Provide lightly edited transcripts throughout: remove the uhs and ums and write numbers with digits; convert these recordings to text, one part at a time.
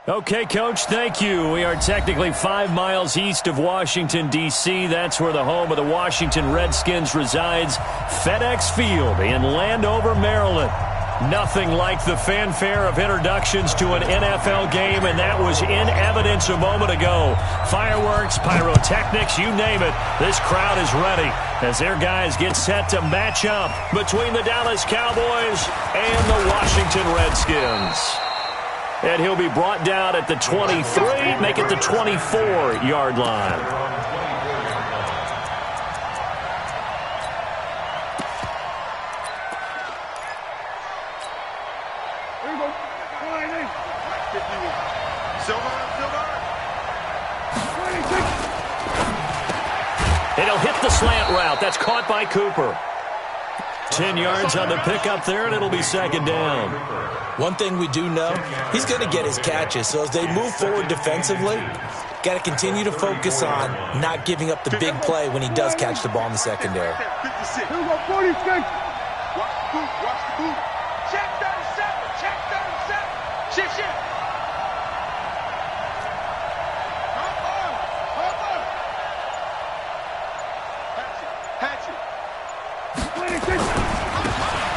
Okay, Coach, thank you. We are technically 5 miles east of Washington, D.C. That's where the home of the Washington Redskins resides, FedEx Field in Landover, Maryland. Nothing like the fanfare of introductions to an NFL game, and that was in evidence a moment ago. Fireworks, pyrotechnics, you name it. This crowd is ready as their guys get set to match up between the Dallas Cowboys and the Washington Redskins. And he'll be brought down at the 23, make it the 24-yard line. It'll hit the slant route. That's caught by Cooper. 10 yards on the pickup there, and it'll be second down. One thing we do know, he's going to get his catches. So as they move forward defensively, got to continue to focus on not giving up the big play when he does catch the ball in the secondary. Here we go, 46. Watch the boot, watch the boot. Check 37, check 37. Shift, shift.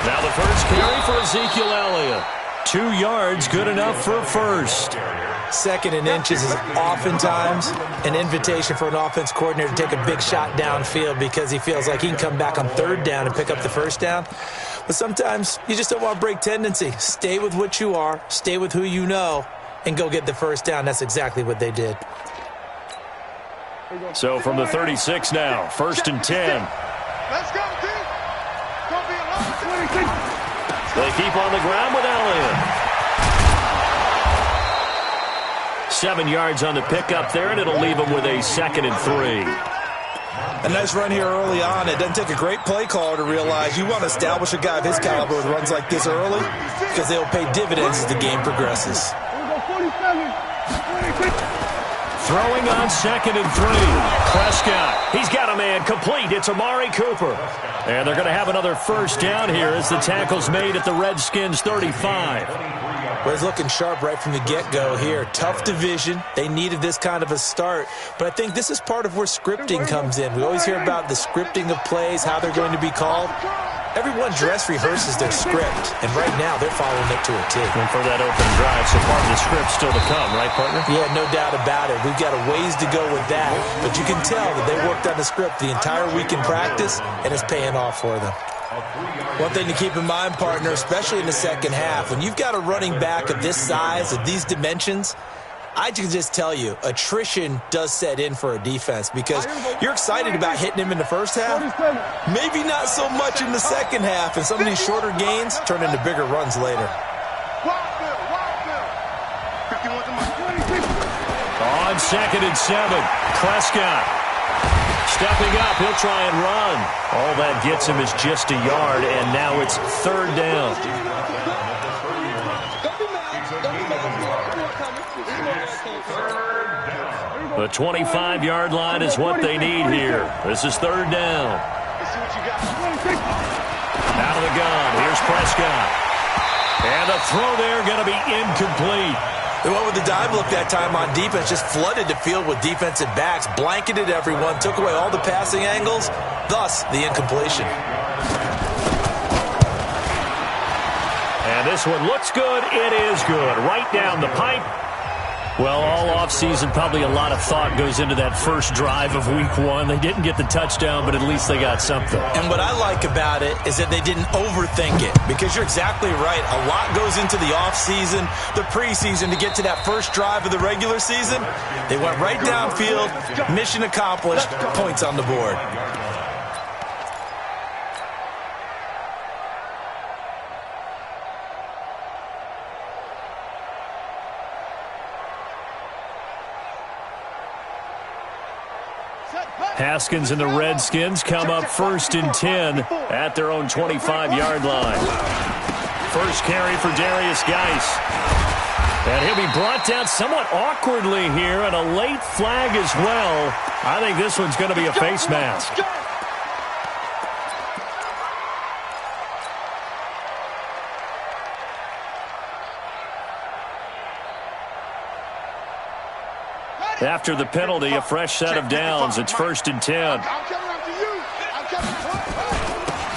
Now the first carry for Ezekiel Elliott. 2 yards, good enough for a first. Second and inches is oftentimes an invitation for an offense coordinator to take a big shot downfield because he feels like he can come back on third down and pick up the first down. But sometimes you just don't want to break tendency. Stay with what you are, stay with who you know, and go get the first down. That's exactly what they did. So from the 36 now, first and 10. Let's go, team. Don't be alone. They keep on the ground with Elliott. 7 yards on the pickup there, and it'll leave them with a 2nd and 3. A nice run here early on. It doesn't take a great play caller to realize you want to establish a guy of his caliber with runs like this early because they'll pay dividends as the game progresses. Throwing on 2nd and 3. Prescott, he's got a man complete. It's Amari Cooper. And they're going to have another first down here as the tackle's made at the Redskins 35. Well, he's looking sharp right from the get-go here. Tough division. They needed this kind of a start. But I think this is part of where scripting comes in. We always hear about the scripting of plays, how they're going to be called. Everyone dress rehearses their script, and right now they're following it to a T. And for that opening drive, so part of the script's still to come, right, partner? Yeah, no doubt about it. We've got a ways to go with that, but you can tell that they worked on the script the entire week in practice, and it's paying off for them. One thing to keep in mind, partner, especially in the second half, when you've got a running back of this size, of these dimensions, I can just tell you, attrition does set in for a defense because you're excited about hitting him in the first half. Maybe not so much in the second half, and some of these shorter gains turn into bigger runs later. On 2nd and 7, Prescott stepping up. He'll try and run. All that gets him is just a yard, and now it's third down. The 25-yard line is what they need here. This is third down. Out of the gun. Here's Prescott. And the throw there going to be incomplete. They went with the dive look that time on defense, just flooded the field with defensive backs, blanketed everyone, took away all the passing angles, thus the incompletion. And this one looks good. It is good. Right down the pipe. Well, all offseason, probably a lot of thought goes into that first drive of week 1. They didn't get the touchdown, but at least they got something. And what I like about it is that they didn't overthink it, because you're exactly right. A lot goes into the offseason, the preseason to get to that first drive of the regular season. They went right downfield, mission accomplished, points on the board. Haskins and the Redskins come up first and 10 at their own 25-yard line. First carry for Darius Geis. And he'll be brought down somewhat awkwardly here, and a late flag as well. I think this one's going to be a face mask. After the penalty, a fresh set of downs. It's 1st and 10.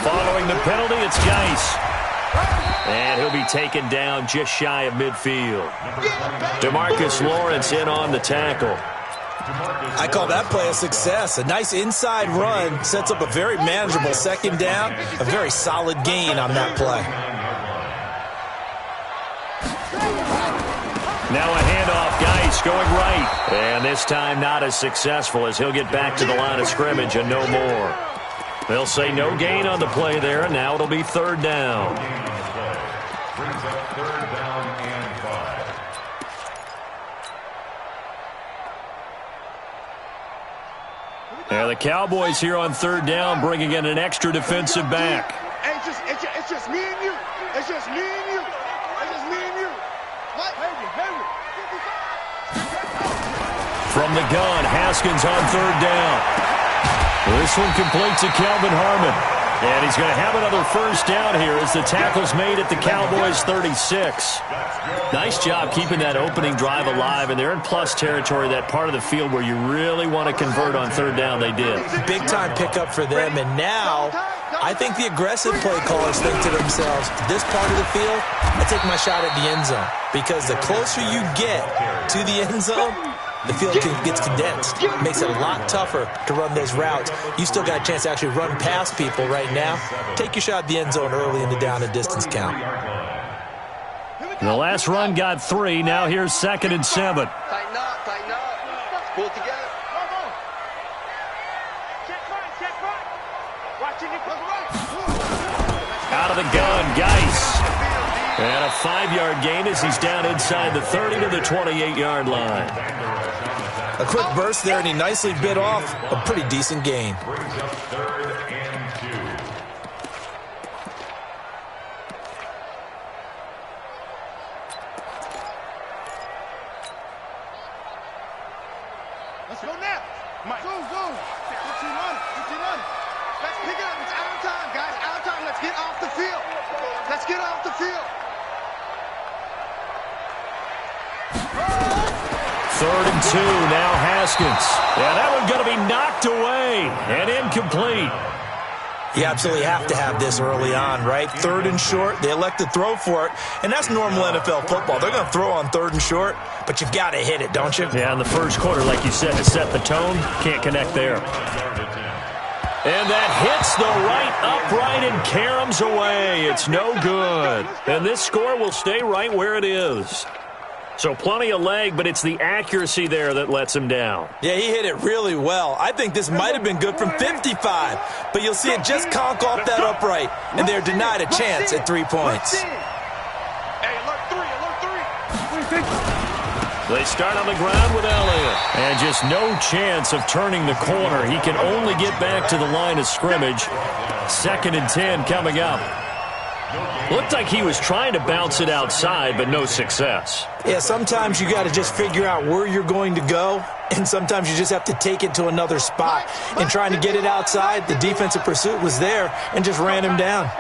Following the penalty, it's Geis. And he'll be taken down just shy of midfield. DeMarcus Lawrence in on the tackle. I call that play a success. A nice inside run sets up a very manageable 2nd down. A very solid gain on that play. Now a handoff, Geis going right. And this time not as successful as he'll get back to the line of scrimmage and no more. They'll say no gain on the play there, and now it'll be 3rd down. Brings up 3rd down and 5. Yeah, the Cowboys here on 3rd down, bringing in an extra defensive back. It's just me and you. It's just me and you. It's just me and you. From the gun, Haskins on 3rd down. This one complete to Kelvin Harmon. And he's going to have another 1st down here as the tackle's made at the Cowboys' 36. Nice job keeping that opening drive alive, and they're in plus territory, that part of the field where you really want to convert on 3rd down. They did. Big-time pickup for them, and now I think the aggressive play callers think to themselves, this part of the field, I take my shot at the end zone, because the closer you get to the end zone, the field gets condensed. It makes it a lot tougher to run those routes. You still got a chance to actually run past people right now. Take your shot at the end zone early in the down and distance count. The last run got 3. Now here's 2nd and 7. Tighten up, tighten up. Pull it together. Out of the gun, Geis. And a 5-yard gain as he's down inside the 30 to the 28-yard line. A quick burst there, and he nicely bit off a pretty decent gain. Brings up 3rd and 2. Let's go now. Mike. Zoom. 15 on it. Let's pick it up. It's out of time, guys. Out of time. Let's get off the field. Let's get off the field. 3rd and 2, now Haskins. Yeah, that one's going to be knocked away and incomplete. You absolutely have to have this early on, right? 3rd and short, they elect to throw for it, and that's normal NFL football. They're going to throw on 3rd and short, but you've got to hit it, don't you? Yeah, in the first quarter, like you said, to set the tone, can't connect there. And that hits the right upright and caroms away. It's no good. And this score will stay right where it is. So plenty of leg, but it's the accuracy there that lets him down. Yeah, he hit it really well. I think this might have been good from 55, but you'll see it just conk off that upright, and they're denied a chance at 3 points. Hey, alert 3. They start on the ground with Elliott. And just no chance of turning the corner. He can only get back to the line of scrimmage. 2nd and 10 coming up. Looked like he was trying to bounce it outside, but no success. Yeah, sometimes you got to just figure out where you're going to go, and sometimes you just have to take it to another spot. And trying to get it outside, the defensive pursuit was there and just ran him down.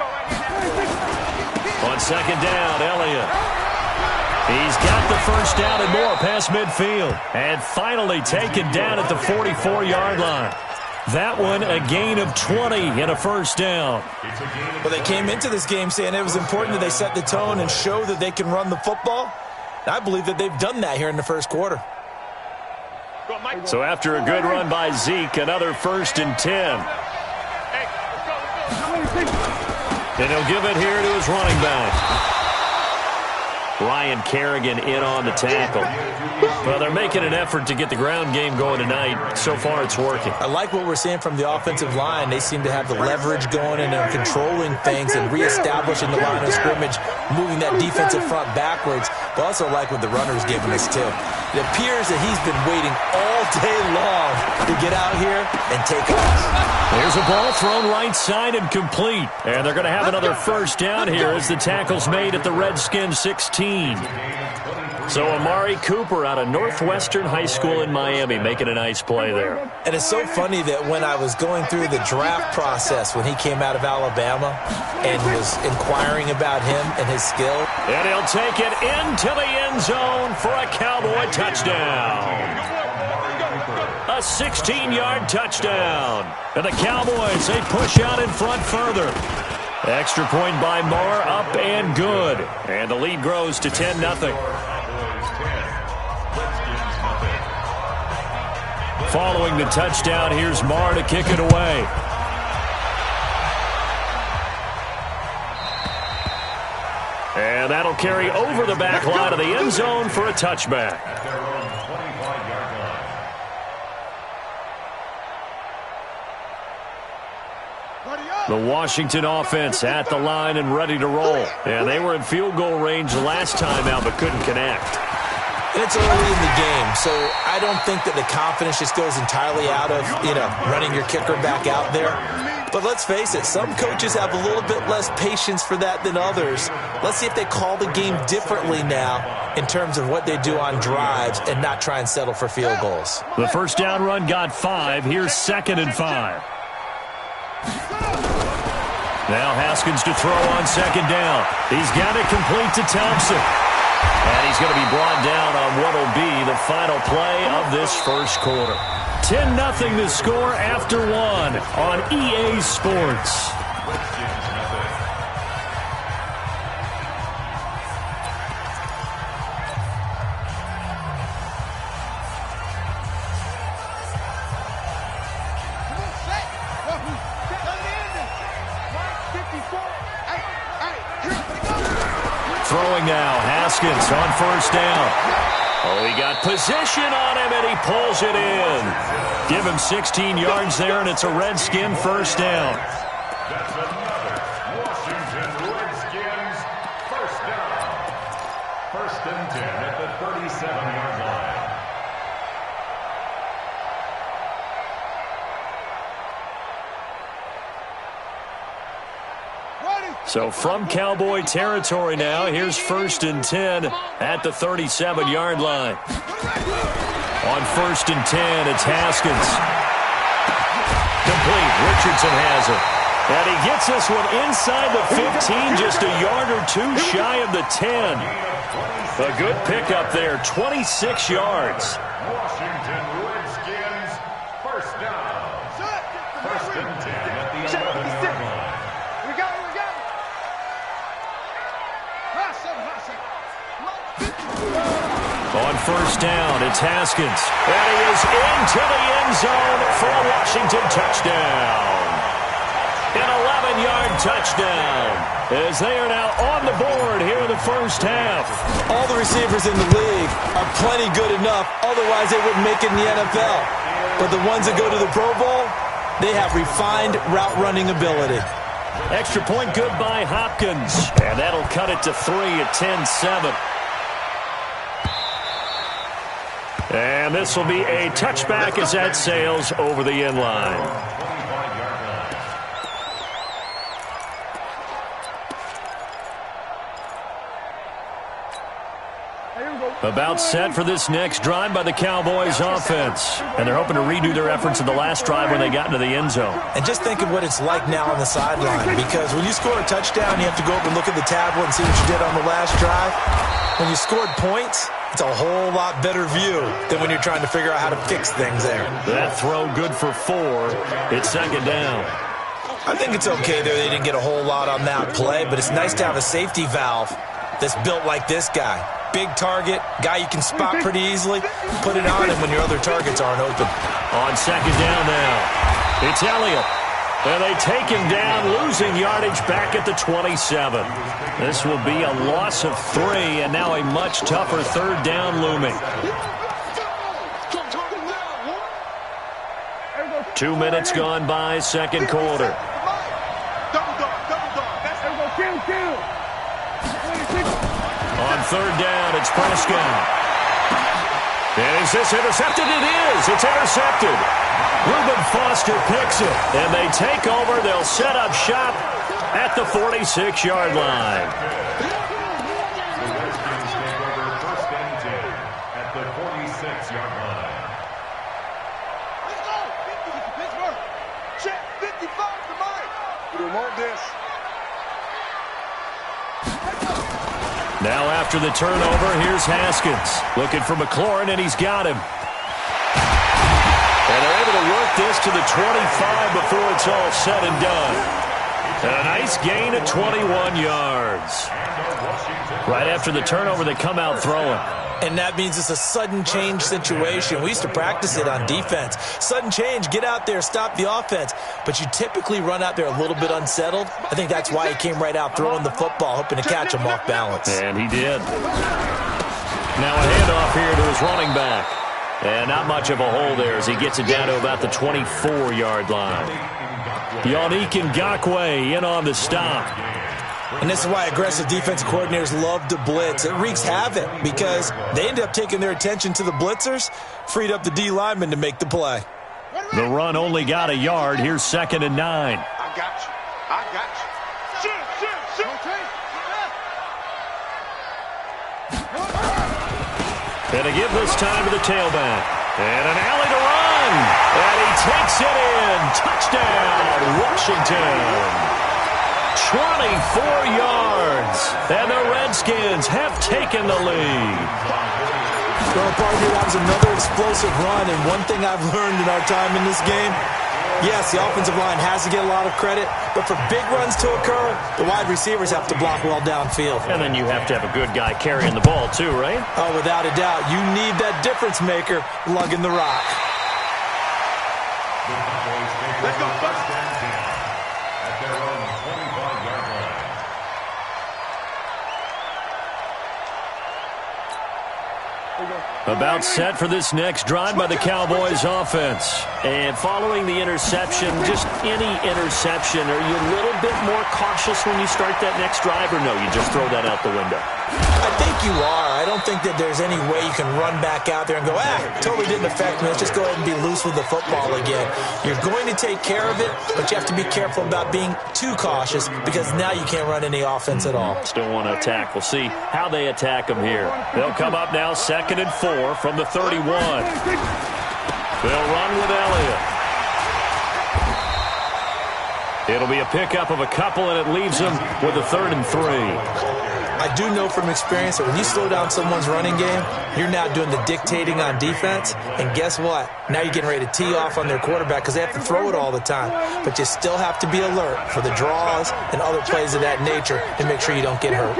On 2nd down, Elliott. He's got the 1st down and more past midfield. And finally taken down at the 44-yard line. That one a gain of 20 and a 1st down. Well, they came into this game saying it was important that they set the tone and show that they can run the football. I believe that they've done that here in the first quarter. So after a good run by Zeke, another 1st and 10. And he'll give it here to his running back. Ryan Kerrigan in on the tackle. Well, they're making an effort to get the ground game going tonight. So far, it's working. I like what we're seeing from the offensive line. They seem to have the leverage going and are controlling things and reestablishing the line of scrimmage, moving that defensive front backwards. But also like what the runner's giving us, too. It appears that he's been waiting all day long to get out here and take off. There's a ball thrown right side and complete. And they're going to have another 1st down here as the tackle's made at the Redskins 16. So Amari Cooper out of Northwestern High School in Miami making a nice play there. And it's so funny that when I was going through the draft process when he came out of Alabama and was inquiring about him and his skill. And he'll take it into the end zone for a Cowboy touchdown. A 16-yard touchdown. And the Cowboys, they push out in front further. Extra point by Marr, up and good. And the lead grows to 10-0. Following the touchdown, here's Marr to kick it away. And that'll carry over the back line of the end zone for a touchback. The Washington offense at the line and ready to roll. And they were in field goal range last time out but couldn't connect. And it's early in the game, so I don't think that the confidence just goes entirely out of, running your kicker back out there. But let's face it, some coaches have a little bit less patience for that than others. Let's see if they call the game differently now in terms of what they do on drives and not try and settle for field goals. The first down run got 5. Here's 2nd and 5. Now Haskins to throw on 2nd down. He's got it complete to Thompson. And he's going to be brought down on what will be the final play of this first quarter. 10-0 the score after 1 on EA Sports. Throwing now, Haskins on 1st down. Oh, he got position on him, and he pulls it in. Give him 16 yards there, and it's a Redskin 1st down. That's another Washington Redskins 1st down. 1st and 10 at the 37-yard line. So from Cowboy territory now, here's 1st and 10 at the 37-yard line. On 1st and 10, it's Haskins. Complete. Richardson has it. And he gets this one inside the 15, just a yard or 2 shy of the 10. A good pickup there, 26 yards. Washington Redskins 1st down. 1st and 10 at the 11-yard line. On 1st down, it's Haskins. And he is into the end zone for a Washington touchdown. An 11-yard touchdown, as they are now on the board here in the first half. All the receivers in the league are plenty good enough, otherwise they wouldn't make it in the NFL. But the ones that go to the Pro Bowl, they have refined route running ability. Extra point good by Hopkins. And that'll cut it to 3 at 10-7. And this will be a touchback as that sails over the end line. About set for this next drive by the Cowboys offense. And they're hoping to redo their efforts in the last drive when they got into the end zone. And just think of what it's like now on the sideline, because when you score a touchdown, you have to go up and look at the tablet and see what you did on the last drive. When you scored points, it's a whole lot better view than when you're trying to figure out how to fix things there. That throw good for 4. It's 2nd down. I think it's okay there. They didn't get a whole lot on that play, but it's nice to have a safety valve that's built like this guy. Big target, guy you can spot pretty easily. Put it on him when your other targets aren't open. On 2nd down now, it's Elliott. And they take him down, losing yardage back at the 27. This will be a loss of 3, and now a much tougher 3rd down looming. 2 minutes gone by, 2nd quarter. On 3rd down, it's Prescott. And is this intercepted? It is. It's intercepted. Reuben Foster picks it, and they take over. They'll set up shop at the 46-yard line. The Redskins take over 1st and 10 at the 46-yard line. Let's go! Pittsburgh! Check 55 to Mike! We don't want this. Now after the turnover, here's Haskins. Looking for McLaurin, and he's got him. to work this to the 25 before it's all said and done. A nice gain of 21 yards. Right after the turnover, they come out throwing. And that means it's a sudden change situation. We used to practice it on defense. Sudden change, get out there, stop the offense. But you typically run out there a little bit unsettled. I think that's why he came right out throwing the football, hoping to catch him off balance. And he did. Now a handoff here to his running back. And not much of a hole there as he gets it down to about the 24-yard line. Yannick Ngakoue in on the stop. And this is why aggressive defense coordinators love to blitz. It wreaks havoc because they end up taking their attention to the blitzers, freed up the D lineman to make the play. The run only got a yard. Here's 2nd and 9. I got you. I got you. Shoot. And to give this time to the tailback. And an alley to run. And he takes it in. Touchdown, Washington. 24 yards. And the Redskins have taken the lead. Well, partner, that was another explosive run. And one thing I've learned in our time in this game, yes, the offensive line has to get a lot of credit, but for big runs to occur, the wide receivers have to block well downfield. And then you have to have a good guy carrying the ball too, right? Oh, without a doubt. You need that difference maker lugging the rock. Let's go, Bucks. At their own 25-yard line. About set for this next drive by the Cowboys offense. And following the interception, just any interception, are you a little bit more cautious when you start that next drive, or no, you just throw that out the window? I think you are. I don't think that there's any way you can run back out there and go, totally didn't affect me. Let's just go ahead and be loose with the football again. You're going to take care of it, but you have to be careful about being too cautious because now you can't run any offense at all. Still want to attack. We'll see how they attack them here. They'll come up now 2nd and 4 from the 31. They'll run with Elliott. It'll be a pickup of a couple, and it leaves them with a 3rd and 3. I do know from experience that when you slow down someone's running game, you're now doing the dictating on defense. And guess what? Now you're getting ready to tee off on their quarterback because they have to throw it all the time. But you still have to be alert for the draws and other plays of that nature to make sure you don't get hurt.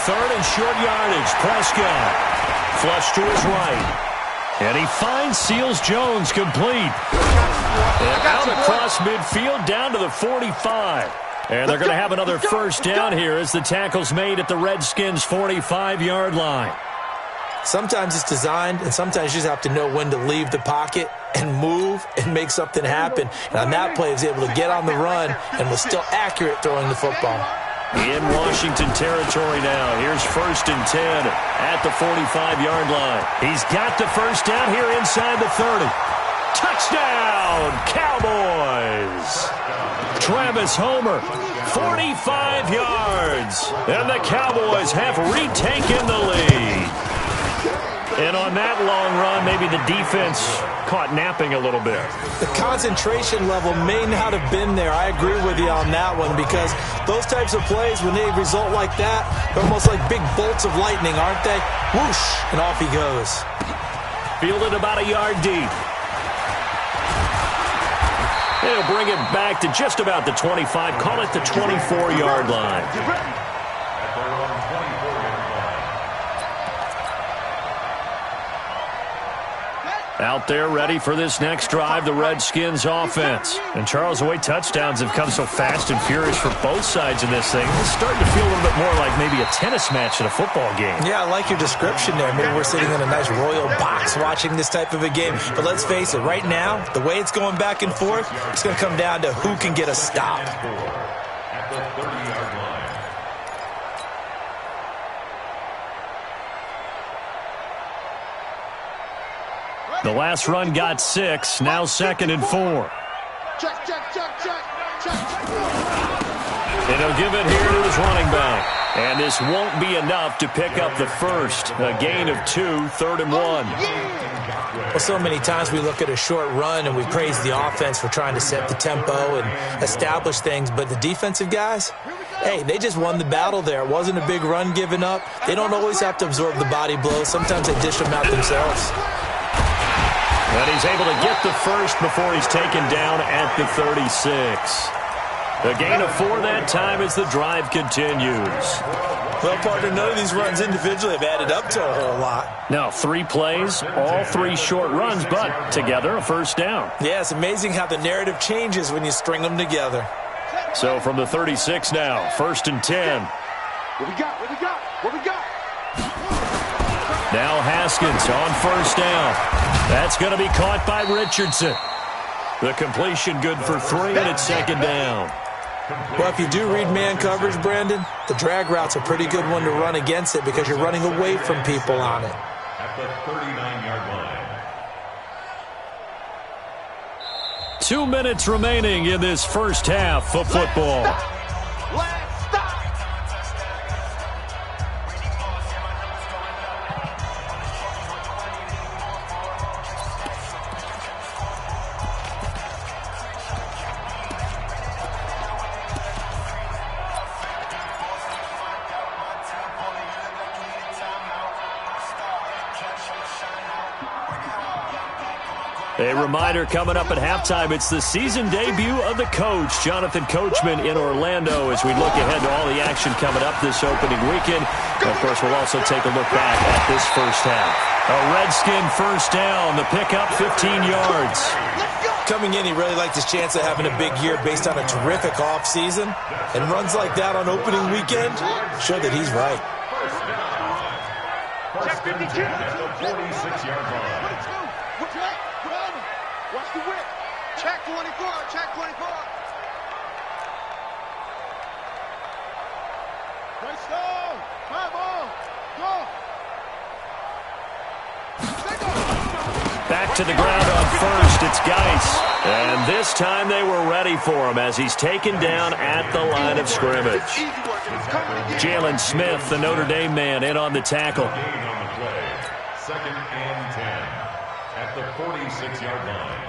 3rd and short yardage. Prescott. Flush to his right. And he finds Seals-Jones complete. And out across midfield down to the 45. And they're going to have another first down here as the tackle's made at the Redskins' 45-yard line. Sometimes it's designed, and sometimes you just have to know when to leave the pocket and move and make something happen. And on that play, he was able to get on the run and was still accurate throwing the football. In Washington territory now. Here's 1st and 10 at the 45-yard line. He's got the first down here inside the 30. Touchdown, Cowboys! Travis Homer, 45 yards. And the Cowboys have retaken the lead. And on that long run, maybe the defense caught napping a little bit. The concentration level may not have been there. I agree with you on that one because those types of plays, when they result like that, they're almost like big bolts of lightning, aren't they? Whoosh, and off he goes. Fielded about a yard deep. They'll bring it back to just about the 25. Call it the 24-yard line. Out there ready for this next drive, the Redskins offense. And Charles, the way touchdowns have come so fast and furious for both sides in this thing, it's starting to feel a little bit more like maybe a tennis match in a football game. Yeah, I like your description there. Maybe we're sitting in a nice royal box watching this type of a game. But let's face it, right now, the way it's going back and forth, it's going to come down to who can get a stop. At the 30-yard line. The last run got 6, now 2nd and 4. Check. And he'll give it here to his running back. And this won't be enough to pick up the first. A gain of 2, 3rd and 1. Well, so many times we look at a short run and we praise the offense for trying to set the tempo and establish things, but the defensive guys, Hey, they just won the battle there. It wasn't a big run given up. They don't always have to absorb the body blows. Sometimes they dish them out themselves. And he's able to get the first before he's taken down at the 36. A gain of 4 that time as the drive continues. Well, partner, none of these runs individually have added up to a whole lot. Now, 3 plays, all 3 short runs, but together a first down. Yeah, it's amazing how the narrative changes when you string them together. So from the 36 now, 1st and 10. What we got? What we got? What we got? Now Haskins on 1st down. That's going to be caught by Richardson. The completion good for 3, and it's 2nd down. Well, if you do read man coverage, Brandon, the drag route's a pretty good one to run against it because you're running away from people on it. At the 39-yard line. 2 minutes remaining in this first half of football. Let's stop. A reminder coming up at halftime, it's the season debut of the coach, Jonathan Coachman, in Orlando, as we look ahead to all the action coming up this opening weekend. And of course, we'll also take a look back at this first half. A Redskin first down, the pickup 15 yards. Coming in, he really liked his chance of having a big year based on a terrific offseason. And runs like that on opening weekend show that he's right. First and 10 at the 46-yard line. Watch the whip. Check 24. Check 24. Good stone. My ball. Go. Back to the ground on 1st, it's Geis. And this time they were ready for him as he's taken down at the line of scrimmage. Jalen Smith, the Notre Dame man, in on the tackle. Gain on the play. 2nd and 10 at the 46-yard line.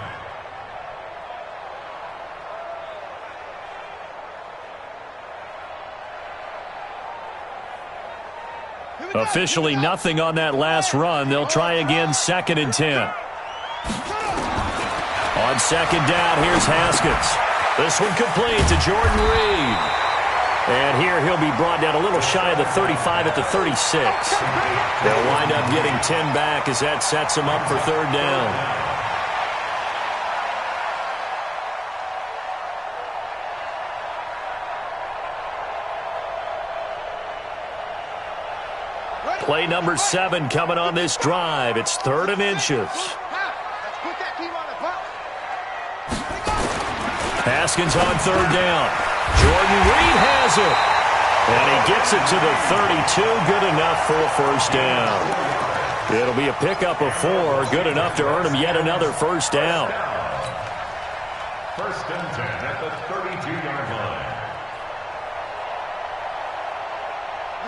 Officially nothing on that last run. They'll try again, 2nd and 10. On 2nd down, here's Haskins. This one complete to Jordan Reed. And here he'll be brought down a little shy of the 35 at the 36. They'll wind up getting 10 back as that sets him up for 3rd down. Play number 7 coming on this drive. It's 3rd and inches. Haskins on 3rd down. Jordan Reed has it. And he gets it to the 32. Good enough for a 1st down. It'll be a pickup of 4. Good enough to earn him yet another 1st down. 1st and 10 at the 32-yard line.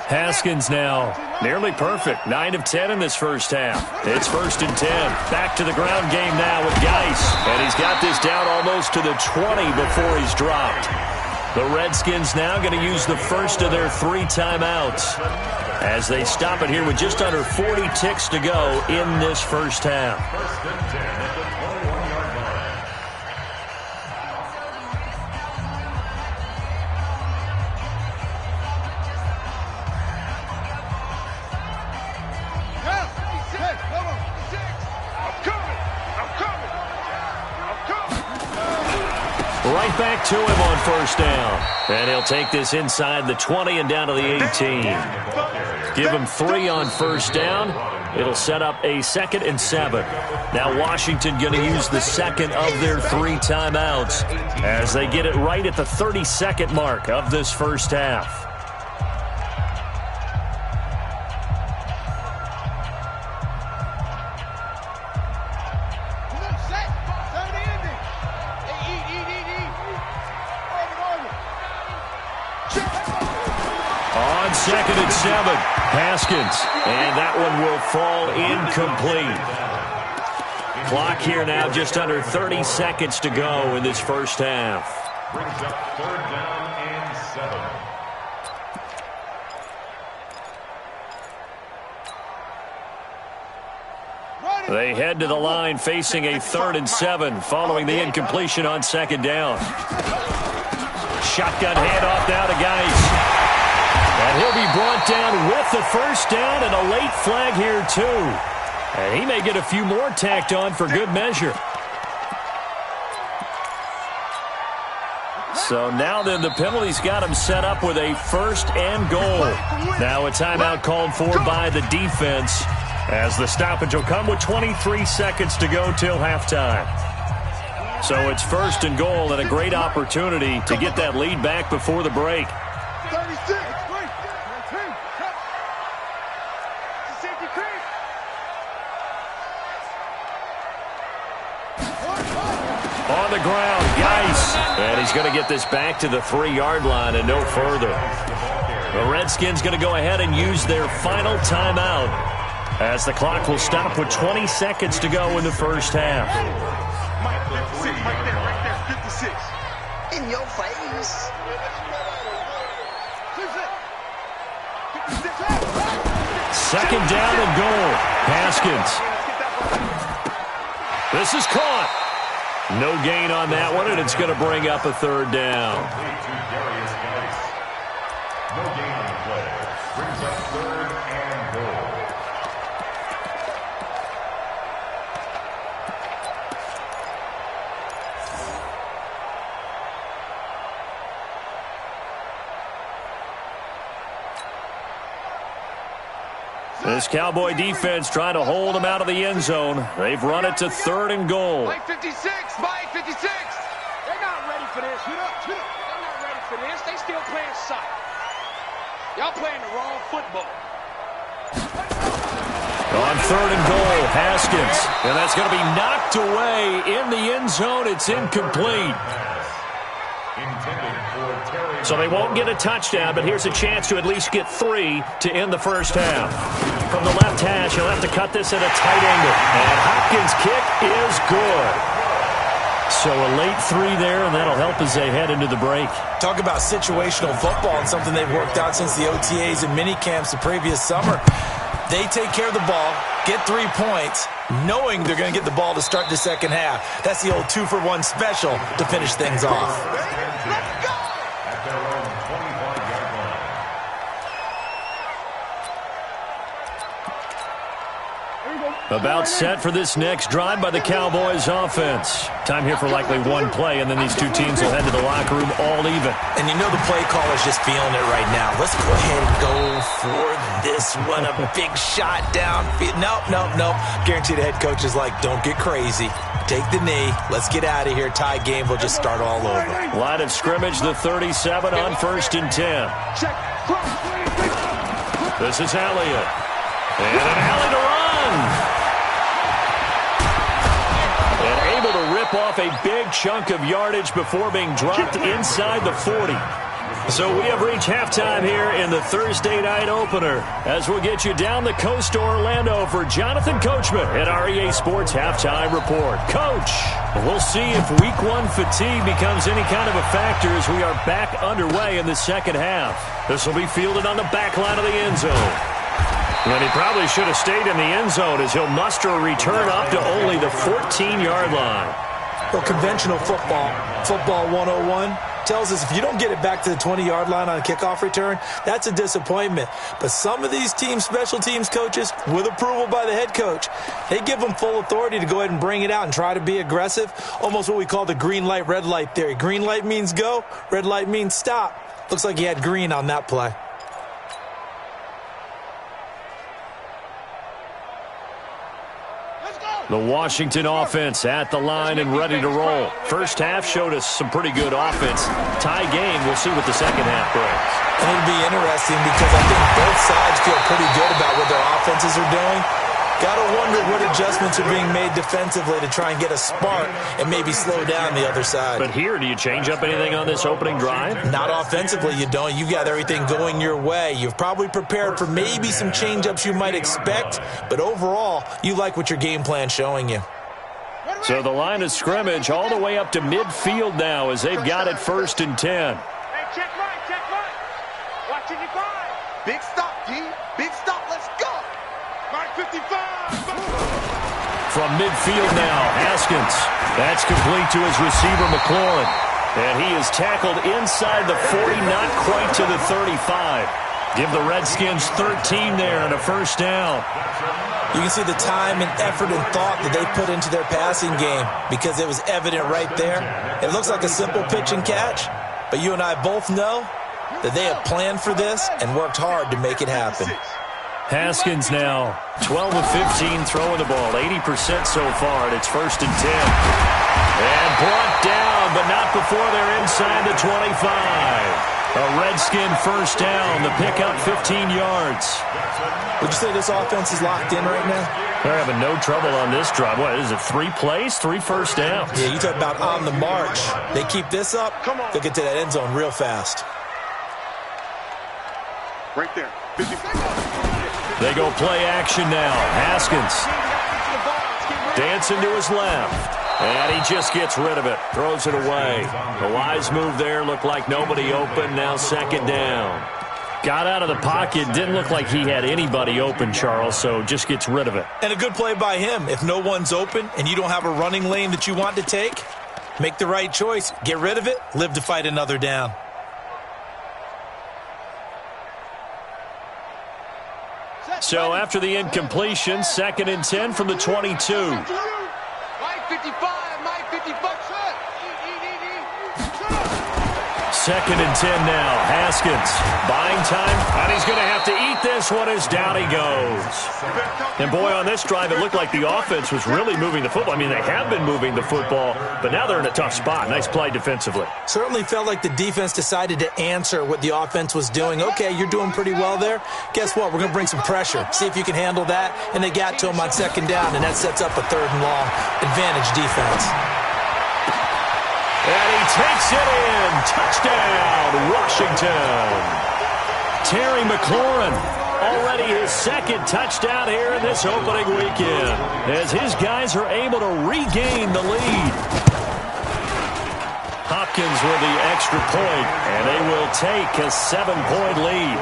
Haskins now nearly perfect. 9 of 10 in this first half. It's 1st and 10. Back to the ground game now with Geis. And he's got this down almost to the 20 before he's dropped. The Redskins now going to use the first of their 3 timeouts as they stop it here with just under 40 ticks to go in this first half. 1st and 10 at the 21-yard line. Right back to him on 1st down. And he'll take this inside the 20 and down to the 18. Give him 3 on 1st down. It'll set up a 2nd and 7. Now Washington going to use the 2nd of their 3 timeouts as they get it right at the 32nd mark of this first half. On 2nd and 7, Haskins, and that one will fall incomplete. Clock here now, just under 30 seconds to go in this first half. Brings up 3rd down and 7. They head to the line facing a 3rd and 7 following the incompletion on 2nd down. Shotgun handoff now to Geis. And he'll be brought down with the 1st down and a late flag here too. And he may get a few more tacked on for good measure. So now then the penalty's got him set up with a 1st and goal. Now a timeout called for by the defense as the stoppage will come with 23 seconds to go till halftime. So it's 1st and goal and a great opportunity to get that lead back before the break. 36. On the ground, Geis. And he's going to get this back to the 3-yard line and no further. The Redskins going to go ahead and use their final timeout as the clock will stop with 20 seconds to go in the first half. Right there, 56. In your face. 2nd down and goal. Haskins. This is caught. No gain on that one, and it's going to bring up a 3rd down. No gain on the play. Brings up 3rd and goal. This Cowboy defense trying to hold them out of the end zone. They've run it to 3rd and goal. Mike 56, Mike 56. They're not ready for this. They're not ready for this. They still playing soccer. Y'all playing the wrong football. On 3rd and goal, Haskins. And that's going to be knocked away in the end zone. It's incomplete. So they won't get a touchdown, but here's a chance to at least get 3 to end the first half. From the left hash, he'll have to cut this at a tight angle. And Hopkins' kick is good. So a late 3 there, and that'll help as they head into the break. Talk about situational football and something they've worked out since the OTAs and mini camps the previous summer. They take care of the ball, get 3 points, knowing they're going to get the ball to start the second half. That's the old 2-for-1 special to finish things off. Let's go! At their own 25-yard line. About set for this next drive by the Cowboys offense. Time here for likely one play, and then these two teams will head to the locker room all even. And you know the play caller's just feeling it right now. Let's go ahead and go for this one. A big shot down. Nope. Guarantee the head coach is like, don't get crazy. Take the knee. Let's get out of here. Tie game. We'll just start all over. Line of scrimmage, the 37 on 1st and 10. This is Elliott. And an alley to run. And able to rip off a big chunk of yardage before being dropped inside the 40. So we have reached halftime here in the Thursday night opener as we'll get you down the coast to Orlando for Jonathan Coachman at REA Sports Halftime Report. Coach, we'll see if Week 1 fatigue becomes any kind of a factor as we are back underway in the second half. This will be fielded on the back line of the end zone. And he probably should have stayed in the end zone as he'll muster a return up to only the 14-yard line. Well, conventional football 101, tells us if you don't get it back to the 20-yard line on a kickoff return, that's a disappointment. But some of these team special teams coaches, with approval by the head coach, they give them full authority to go ahead and bring it out and try to be aggressive, almost what we call the green light, red light theory. Green light means go, red light means stop. Looks like he had green on that play. The Washington offense at the line and ready to roll. First half showed us some pretty good offense. Tie game, we'll see what the second half brings. And it'll be interesting because I think both sides feel pretty good about what their offenses are doing. Gotta wonder what adjustments are being made defensively to try and get a spark and maybe slow down the other side. But here, do you change up anything on this opening drive? Not offensively, you don't. You've got everything going your way. You've probably prepared for maybe some change-ups you might expect, but overall, you like what your game plan's showing you. So the line of scrimmage all the way up to midfield now as they've got it 1st and 10. Hey, check right. Watching your five. Big stop, D. Big stop. Let's go. Mark 55. from midfield now. Haskins. That's complete to his receiver, McLaurin. And he is tackled inside the 40, not quite to the 35. Give the Redskins 13 there and a first down. You can see the time and effort and thought that they put into their passing game because it was evident right there. It looks like a simple pitch and catch, but you and I both know that they have planned for this and worked hard to make it happen. Haskins now 12 of 15 throwing the ball, 80% so far, and it's 1st and 10. And brought down, but not before they're inside the 25. A Redskin first down, the pickup 15 yards. Would you say this offense is locked in right now? They're having no trouble on this drive. What is it, 3 plays, 3 first downs? Yeah, you talk about on the march. They keep this up, they'll get to that end zone real fast. Right there. They go play action now. Haskins dancing to his left. And he just gets rid of it. Throws it away. The wise move there. Looked like nobody open. Now 2nd down. Got out of the pocket. Didn't look like he had anybody open, Charles, so just gets rid of it. And a good play by him. If no one's open and you don't have a running lane that you want to take, make the right choice. Get rid of it. Live to fight another down. So after the incompletion, 2nd and 10 from the 22. Mike 55, Mike 55. 2nd and 10 now. Haskins buying time, and he's going to have to eat this one as down he goes. And boy, on this drive, it looked like the offense was really moving the football. I mean, they have been moving the football, but now they're in a tough spot. Nice play defensively. Certainly felt like the defense decided to answer what the offense was doing. Okay, you're doing pretty well there. Guess what? We're going to bring some pressure. See if you can handle that. And they got to him on 2nd down, and that sets up a 3rd and long. Advantage defense. And he takes it in. Touchdown, Washington. Terry McLaurin, already his 2nd touchdown here in this opening weekend, as his guys are able to regain the lead. Hopkins with the extra point, and they will take a 7-point lead.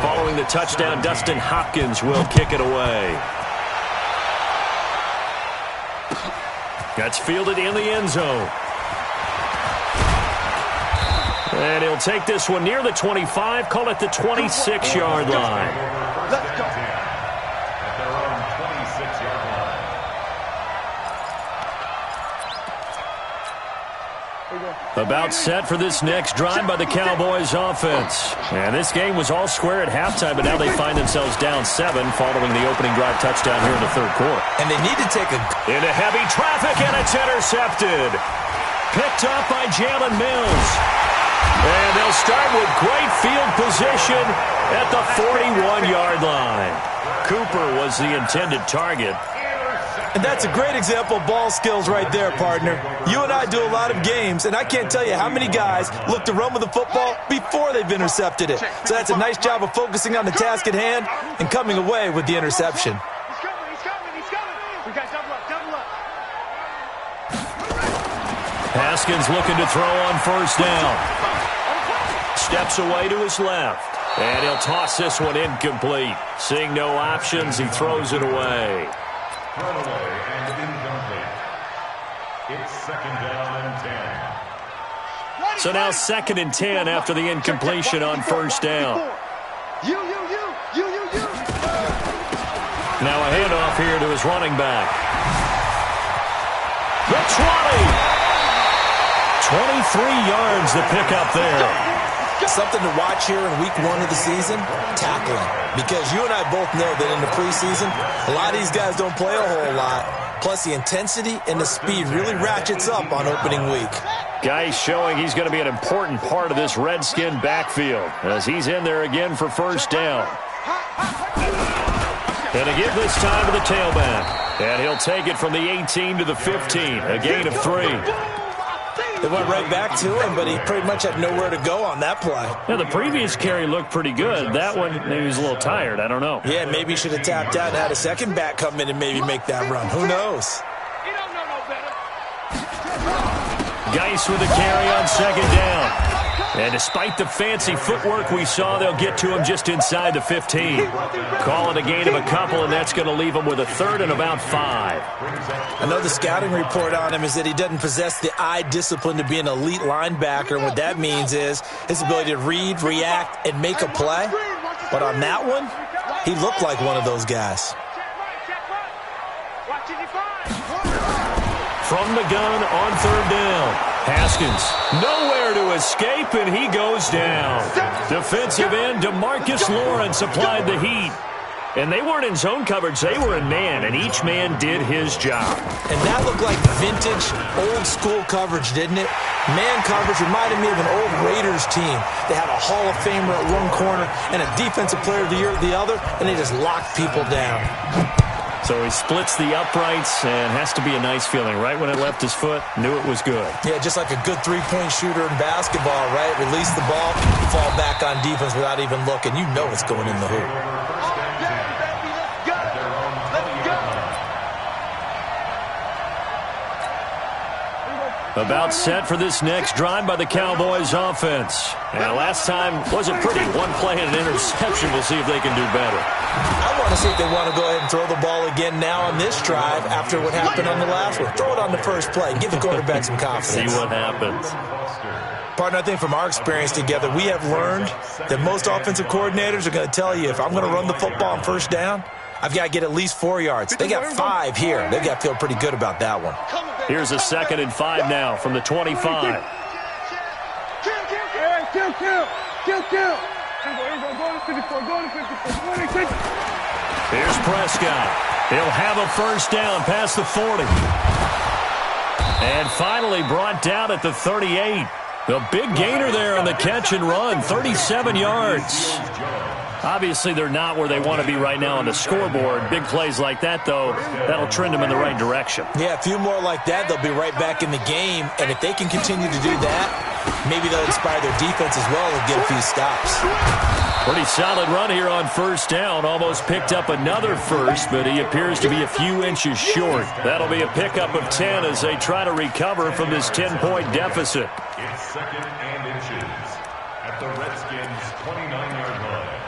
Following the touchdown, Dustin Hopkins will kick it away. That's fielded in the end zone. And he'll take this one near the 25, call it the 26-yard line. Let's go. At their own 26-yard line. About set for this next drive by the Cowboys offense. And this game was all square at halftime, but now they find themselves down 7 following the opening drive touchdown here in the 3rd quarter. And they need to take a... Into heavy traffic, and it's intercepted. Picked up by Jalen Mills. And they'll start with great field position at the 41-yard line. Cooper was the intended target. And that's a great example of ball skills right there, partner. You and I do a lot of games, and I can't tell you how many guys look to run with the football before they've intercepted it. So that's a nice job of focusing on the task at hand and coming away with the interception. He's coming. We got double up. Haskins looking to throw on 1st down. Steps away to his left. And he'll toss this one incomplete. Seeing no options, he throws it away. Thrown away and incomplete. It's 2nd down and 10. So now 2nd and 10 after the incompletion on 1st down. You. Now a handoff here to his running back. The 20. 23 yards to pick up there. Something to watch here in week 1 of the season, tackling. Because you and I both know that in the preseason, a lot of these guys don't play a whole lot. Plus, the intensity and the speed really ratchets up on opening week. Guy's showing he's going to be an important part of this Redskin backfield as he's in there again for 1st down. And again this time to the tailback. And he'll take it from the 18 to the 15, a gain of 3. They went right back to him, but he pretty much had nowhere to go on that play. Now, the previous carry looked pretty good. That one, maybe he was a little tired. I don't know. Yeah, maybe he should have tapped out and had a second back come in and maybe make that run. Who knows? You don't know no better. Geis with a carry on second down. And despite the fancy footwork we saw, they'll get to him just inside the 15. Call it a gain of a couple, and that's going to leave him with a third and about 5. I know the scouting report on him is that he doesn't possess the eye discipline to be an elite linebacker. And what that means is his ability to read, react, and make a play. But on that one, he looked like one of those guys. From the gun on third down. Haskins, nowhere to escape, and he goes down. Defensive end DeMarcus Lawrence applied the heat. And they weren't in zone coverage, they were in man, and each man did his job. And that looked like vintage, old-school coverage, didn't it? Man coverage reminded me of an old Raiders team. They had a Hall of Famer at one corner and a Defensive Player of the Year at the other, and they just locked people down. So he splits the uprights, and has to be a nice feeling. Right when it left his foot, knew it was good. Yeah, just like a good three-point shooter in basketball, right? Release the ball, fall back on defense without even looking. You know it's going in the hoop. About set for this next drive by the Cowboys offense. And last time wasn't pretty. One play and an interception. We'll see if they can do better. I want to see if they want to go ahead and throw the ball again now on this drive after what happened on the last one. Throw it on the first play. Give the quarterback some confidence. See what happens. Partner, I think from our experience together, we have learned that most offensive coordinators are going to tell you, if I'm going to run the football on first down, I've got to get at least 4 yards. They got 5 here. They've got to feel pretty good about that one. Here's a 2nd and 5 now from the 25. Here's Prescott. He'll have a first down past the 40. And finally brought down at the 38. The big gainer there on the catch and run, 37 yards. Obviously, they're not where they want to be right now on the scoreboard. Big plays like that, though, that'll trend them in the right direction. Yeah, a few more like that, they'll be right back in the game. And if they can continue to do that, maybe they'll inspire their defense as well and get a few stops. Pretty solid run here on first down. Almost picked up another first, but he appears to be a few inches short. That'll be a pickup of 10 as they try to recover from this 10-point deficit. It's 2nd and inches at the Redskins' 29-yard line.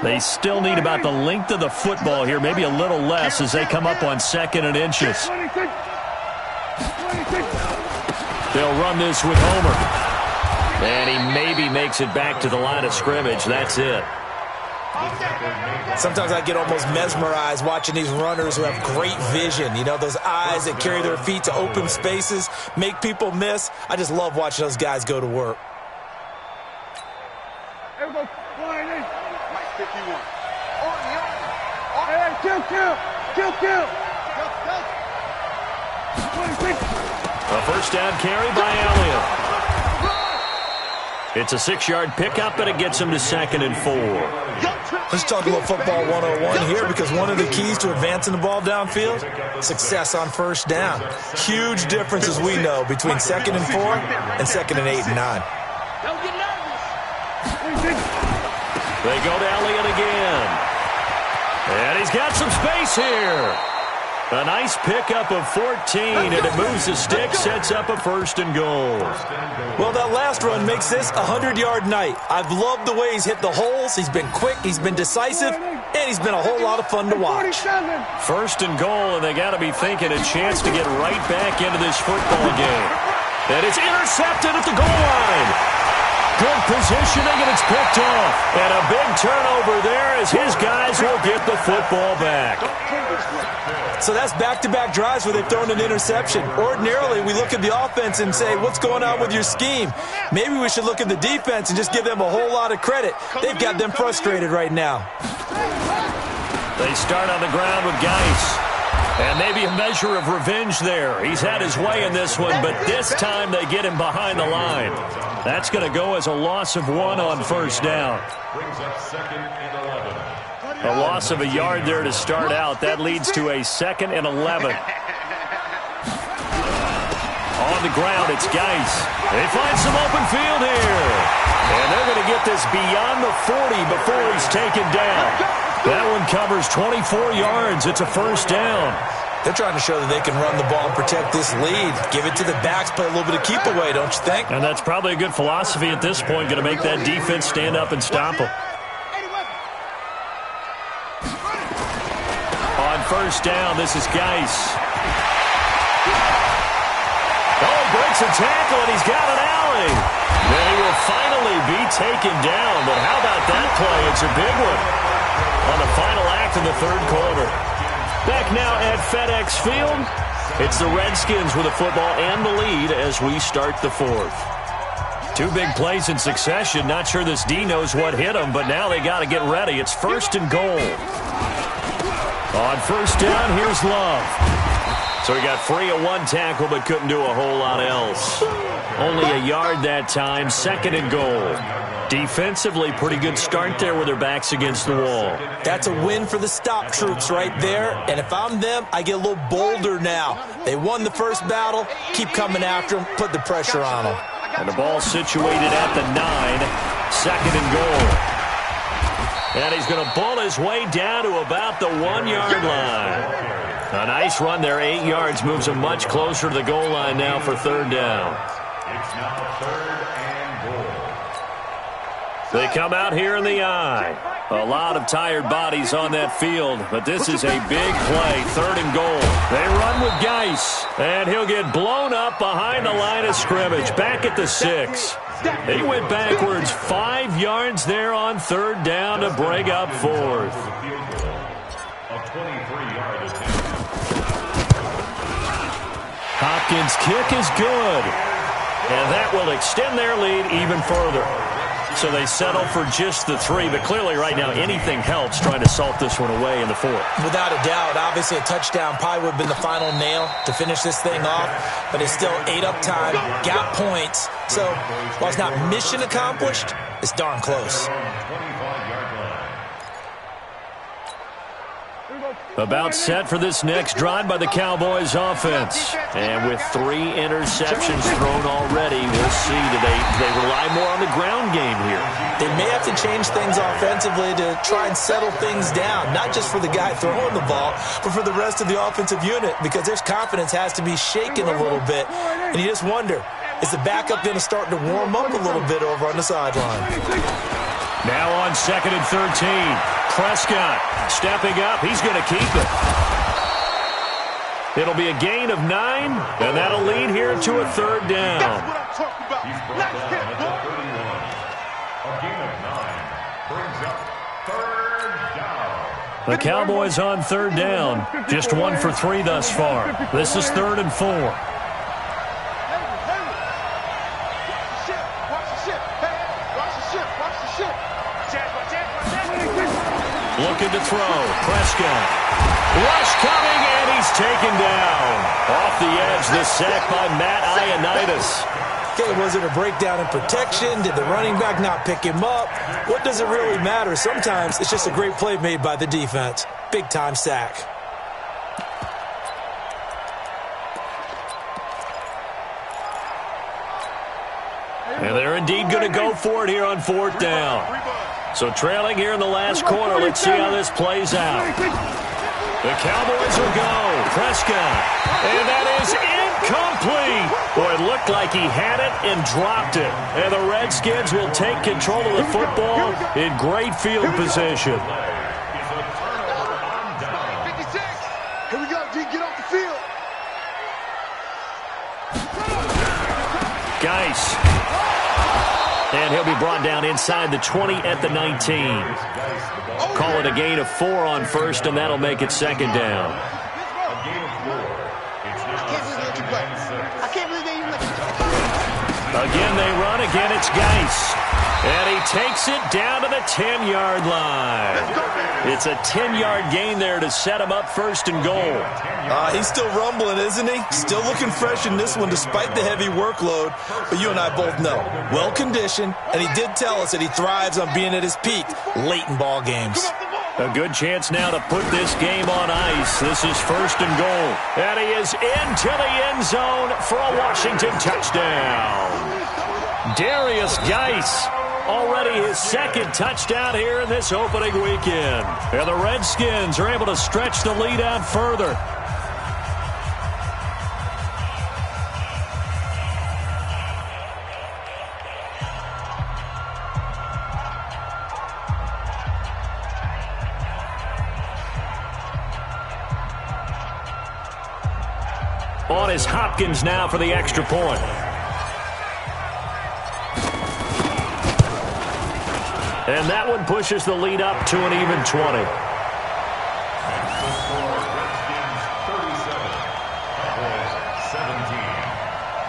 They still need about the length of the football here, maybe a little less as they come up on 2nd and inches. They'll run this with Homer. And he maybe makes it back to the line of scrimmage. That's it. Sometimes I get almost mesmerized watching these runners who have great vision. You know, those eyes that carry their feet to open spaces, make people miss. I just love watching those guys go to work. A first down carry by Elliott. It's a 6-yard pickup, and it gets him to 2nd and 4. Let's talk about football 101 here, because one of the keys to advancing the ball downfield, success on first down. Huge difference, as we know, between 2nd and 4 and 2nd and 8 and 9. They go to Elliott again. And he's got some space here. A nice pickup of 14, and it moves the stick, sets up a 1st and goal. Well, that last run makes this a 100-yard night. I've loved the way he's hit the holes. He's been quick, he's been decisive, and he's been a whole lot of fun to watch. 1st and goal, and they got to be thinking a chance to get right back into this football game. And it's intercepted at the goal line. Good positioning, and it's picked off. And a big turnover there as his guys will get the football back. So that's back-to-back drives where they've thrown an interception. Ordinarily, we look at the offense and say, what's going on with your scheme? Maybe we should look at the defense and just give them a whole lot of credit. They've got them frustrated right now. They start on the ground with Geis. And maybe a measure of revenge there. He's had his way in this one, but this time they get him behind the line. That's going to go as a loss of 1 on first down. Brings up 2nd and 11. A loss of a yard there to start out. That leads to a 2nd and 11. On the ground, it's Geis. They find some open field here. And they're going to get this beyond the 40 before he's taken down. That one covers 24 yards. It's a first down. They're trying to show that they can run the ball and protect this lead. Give it to the backs, play a little bit of keep away, don't you think? And that's probably a good philosophy at this point, going to make that defense stand up and stop them. On first down, this is Geis. Oh, he breaks a tackle, and he's got an alley. Then he will finally be taken down, but how about that play? It's a big one on the final act of the third quarter. Back now at FedEx Field, it's the Redskins with the football and the lead as we start the fourth. Two big plays in succession. Not sure this D knows what hit them, but now they got to get ready. It's first and goal. On first down, here's Love. So he got free of one tackle, but couldn't do a whole lot else. Only a yard that time, second and goal. Defensively, pretty good start there with their backs against the wall. That's a win for the stop troops right there. And if I'm them, I get a little bolder now. They won the first battle. Keep coming after them. Put the pressure on them. And the ball situated at the 9. Second and goal. And he's going to bull his way down to about the 1-yard line. A nice run there, 8 yards. Moves him much closer to the goal line now for third down. It's now third and goal. They come out here in the eye. A lot of tired bodies on that field, but this is a big play. Third and goal. They run with Geis, and he'll get blown up behind the line of scrimmage. Back at the 6. He went backwards 5 yards there on third down to break up fourth. A 23-yard attempt. Hopkins' kick is good, and that will extend their lead even further. So they settle for just the 3, but clearly right now anything helps trying to salt this one away in the fourth. Without a doubt, obviously a touchdown probably would have been the final nail to finish this thing off, but it's still 8 up time, got points. So while it's not mission accomplished, it's darn close. About set for this next drive by the Cowboys offense. And with 3 interceptions thrown already, we'll see. Do they rely more on the ground game here? They may have to change things offensively to try and settle things down, not just for the guy throwing the ball, but for the rest of the offensive unit, because their confidence has to be shaken a little bit. And you just wonder, is the backup going to start to warm up a little bit over on the sideline? Now on second and 13. Prescott stepping up. He's going to keep it. It'll be a gain of 9, and that'll lead here to a third down. That's what I'm talking about. He's brought down at the 31. A gain of 9 brings up third down. The Cowboys on third down. Just 1 for 3 thus far. This is third and 4. Watch the ship. Hey, watch the ship. Watch the ship. Looking to throw. Prescott. Rush coming, and he's taken down. Off the edge, the sack by Matt Ioannidis. Okay, was it a breakdown in protection? Did the running back not pick him up? What does it really matter? Sometimes it's just a great play made by the defense. Big-time sack. And they're indeed going to go for it here on fourth down. So trailing here in the last quarter, let's see how this plays out. The Cowboys will go. Prescott. And that is incomplete. Boy, it looked like he had it and dropped it. And the Redskins will take control of the football in great field position. 56. Here we go, D. Get off the field. Geis. And he'll be brought down inside the 20 at the 19. Call it a gain of 4 on first, and that'll make it second down. I can't believe they even let you play. Again, they run. Again, it's Geis. And he takes it down to the 10-yard line. It's a 10-yard gain there to set him up first and goal. He's still rumbling, isn't he? Still looking fresh in this one despite the heavy workload. But you and I both know, well-conditioned, and he did tell us that he thrives on being at his peak late in ball games. A good chance now to put this game on ice. This is first and goal. And he is into the end zone for a Washington touchdown. Darius Geis Already his second touchdown here in this opening weekend. And the Redskins are able to stretch the lead out further. On is Hopkins now for the extra point. And that one pushes the lead up to an even 20. Redskins 37, Cowboys 17.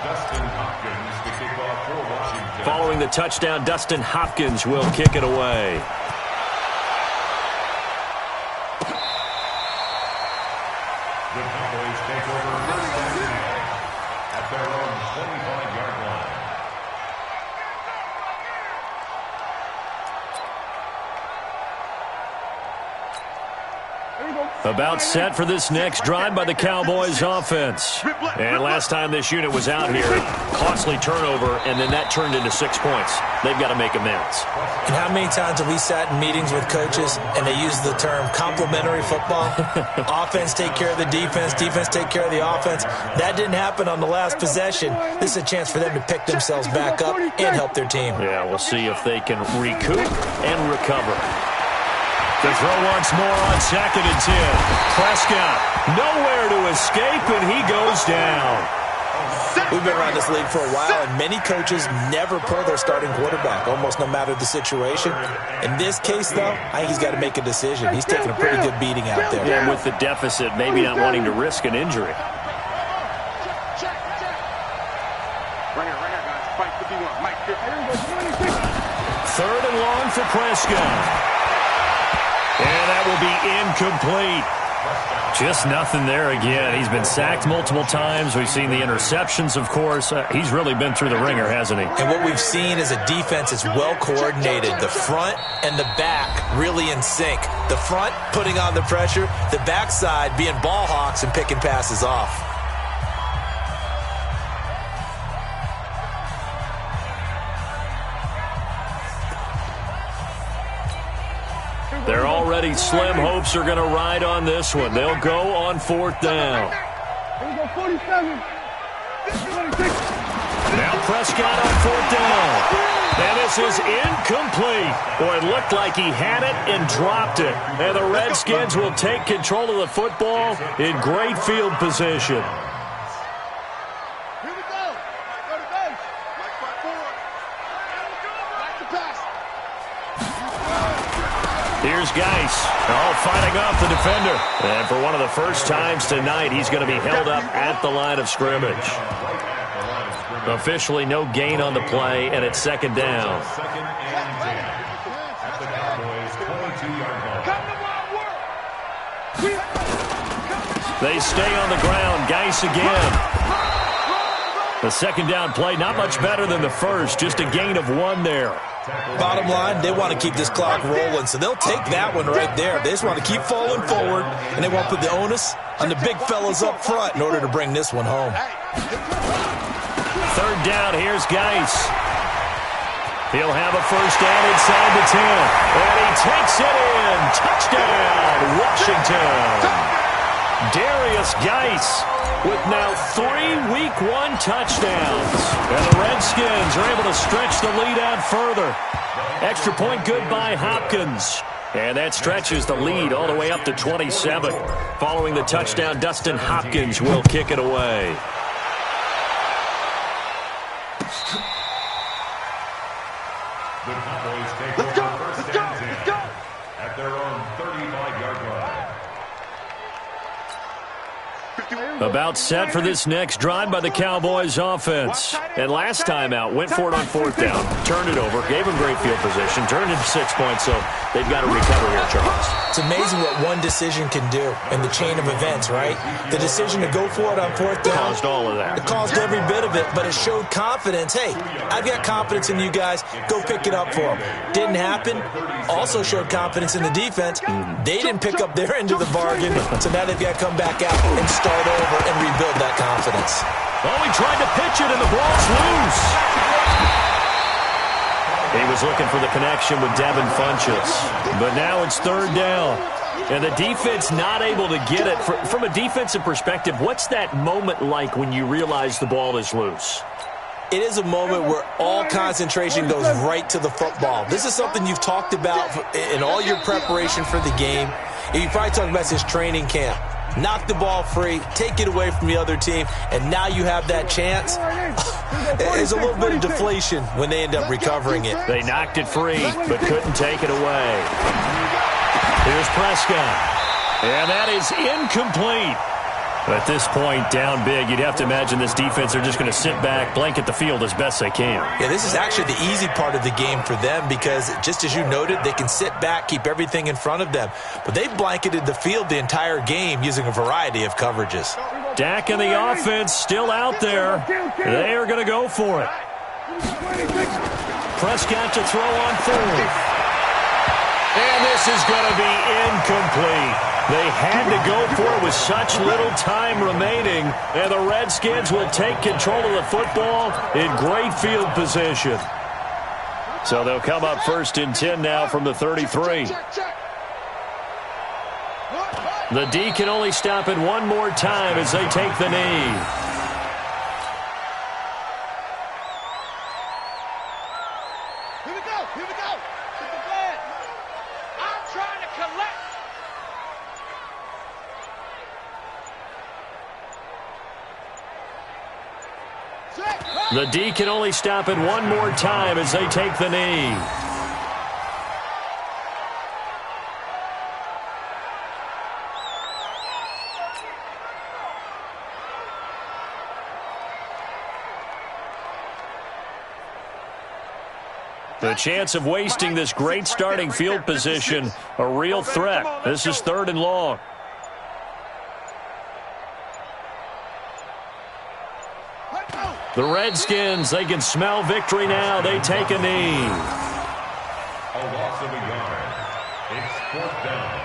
Dustin Hopkins to kick off for Washington. Following the touchdown, Dustin Hopkins will kick it away. The Cowboys take over first and 10 at their own 25-yard line. About set for this next drive by the Cowboys offense. And last time this unit was out here, costly turnover, and then that turned into 6 points. They've got to make amends. And how many times have we sat in meetings with coaches and they use the term complementary football? Offense take care of the defense, defense take care of the offense. That didn't happen on the last possession. This is a chance for them to pick themselves back up and help their team. Yeah, we'll see if they can recoup and recover. To throw once more on 2nd and 10. Prescott nowhere to escape, and he goes down. We've been around this league for a while, and many coaches never pull their starting quarterback, almost no matter the situation. In this case, though, I think he's got to make a decision. He's taking a pretty good beating out there. Yeah, with the deficit, maybe not wanting to risk an injury. Right here, guys. Fight 51. Mike 50. 3rd and long for Prescott. And that will be incomplete. Just nothing there again. He's been sacked multiple times. We've seen the interceptions, of course. He's really been through the ringer, hasn't he? And what we've seen is a defense that's well coordinated. The front and the back really in sync. The front putting on the pressure, the backside being ball hawks and picking passes off. They're already slim hopes are going to ride on this one. They'll go on 4th down. Here we go, 47. Now Prescott on 4th down. And this is incomplete. Boy, it looked like he had it and dropped it. And the Redskins will take control of the football in great field position. Here we go. Go to base. Mike 5 forward. Back to pass. Here's Geis, all fighting off the defender. And for one of the first times tonight, he's going to be held up at the line of scrimmage. Officially no gain on the play, and it's 2nd down. 2nd and 10 at the Cowboys 22-yard line. They stay on the ground. Geis again. The 2nd down play, not much better than the first, just a gain of 1 there. Bottom line, they want to keep this clock rolling, so they'll take that one right there. They just want to keep falling forward, and they won't put the onus on the big fellas up front in order to bring this one home. 3rd down, here's Geis. He'll have a first down inside the 10. And he takes it in. Touchdown, Washington. Darius Geis with now 3 Week 1 touchdowns. And the Redskins are able to stretch the lead out further. Extra point good by Hopkins. And that stretches the lead all the way up to 27. Following the touchdown, Dustin Hopkins will kick it away. The Cowboys take over first and 10 at their own 35-yard line. About set for this next drive by the Cowboys offense. And last time out, went for it on 4th down, turned it over, gave them great field position, turned it into 6 points, so they've got to recover here, Charles. It's amazing what one decision can do in the chain of events, right? The decision to go for it on 4th down. Caused all of that. It caused every bit of it, but it showed confidence. Hey, I've got confidence in you guys. Go pick it up for them. Didn't happen. Also showed confidence in the defense. They didn't pick up their end of the bargain, so now they've got to come back out and start over and rebuild that confidence. Oh, he tried to pitch it, and the ball's loose. He was looking for the connection with Devin Funchess. But now it's third down. And the defense not able to get it. From a defensive perspective, what's that moment like when you realize the ball is loose? It is a moment where all concentration goes right to the football. This is something you've talked about in all your preparation for the game. You probably talked about since training camp. Knock the ball free, take it away from the other team, and now you have that chance. There's a little bit of deflation when they end up recovering it. They knocked it free, but couldn't take it away. Here's Prescott. And that is incomplete. At this point, down big, you'd have to imagine this defense are just going to sit back, blanket the field as best they can. Yeah, this is actually the easy part of the game for them because, just as you noted, they can sit back, keep everything in front of them. But they've blanketed the field the entire game using a variety of coverages. Dak and the offense still out there. They are going to go for it. Prescott to throw on fourth. And this is going to be incomplete. They had to go for it with such little time remaining, and the Redskins will take control of the football in great field position. So they'll come up 1st and 10 now from the 33. The D can only stop it one more time as they take the knee. Here we go. Get the flag. I'm trying to collect. The D can only stop it one more time as they take the knee. The chance of wasting this great starting field position, a real threat. This is 3rd and long. The Redskins, they can smell victory now. They take a knee. A loss of a yard. It's 4th down.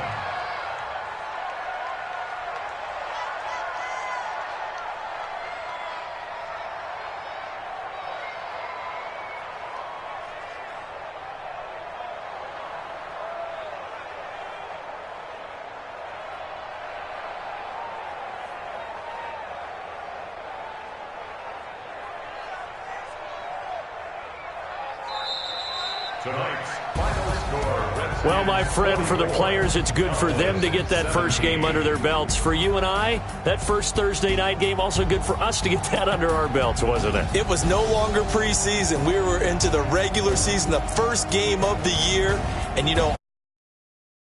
Well, my friend, for the players, it's good for them to get that first game under their belts. For you and I, that first Thursday night game, also good for us to get that under our belts, wasn't it? It was no longer preseason. We were into the regular season, the first game of the year. And, you know,